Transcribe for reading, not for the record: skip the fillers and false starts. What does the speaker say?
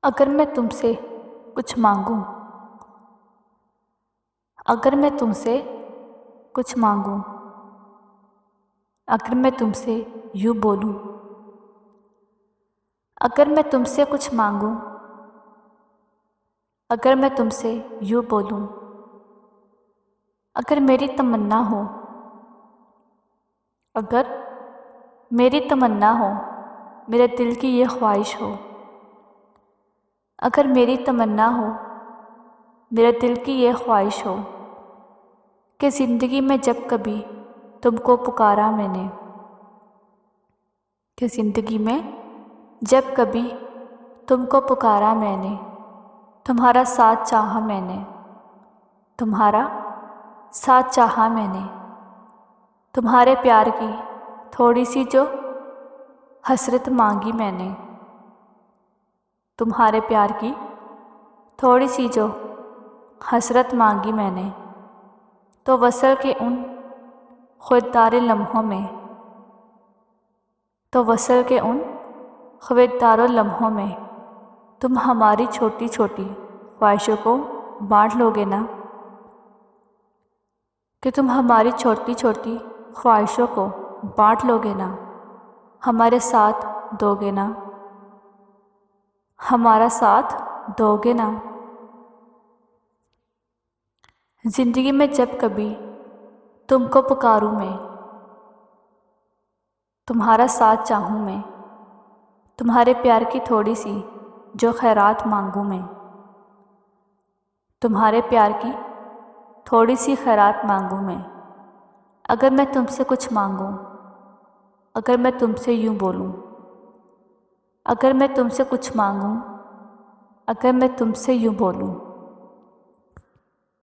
اگر میں تم سے کچھ مانگوں، اگر میں تم سے کچھ مانگوں، اگر میں تم سے یوں بولوں، اگر میں تم سے کچھ مانگوں، اگر میں تم سے یوں بولوں، اگر میری تمنا ہو، اگر میری تمنا ہو، میرے دل کی یہ خواہش ہو، اگر میری تمنا ہو، میرے دل کی یہ خواہش ہو کہ زندگی میں جب کبھی تم کو پکارا میں نے، کہ زندگی میں جب کبھی تم کو پکارا میں نے، تمہارا ساتھ چاہا میں نے، تمہارا ساتھ چاہا میں نے، تمہارے پیار کی تھوڑی سی جو حسرت مانگی میں نے، تمہارے پیار کی تھوڑی سی جو حسرت مانگی میں نے، تو وصل کے ان خوددار لمحوں میں، تو وصل کے ان خوددار لمحوں میں تم ہماری چھوٹی چھوٹی خواہشوں کو بانٹ لو گے نا، کہ تم ہماری چھوٹی چھوٹی خواہشوں کو بانٹ لو گے نا، ہمارے ساتھ دو گے نا، ہمارا ساتھ دو گے نا۔ زندگی میں جب کبھی تم کو پکاروں میں، تمہارا ساتھ چاہوں میں، تمہارے پیار کی تھوڑی سی جو خیرات مانگوں میں، تمہارے پیار کی تھوڑی سی خیرات مانگوں میں، اگر میں تم سے کچھ مانگوں، اگر میں تم سے یوں بولوں، اگر میں تم سے کچھ مانگوں، اگر میں تم سے یوں بولوں۔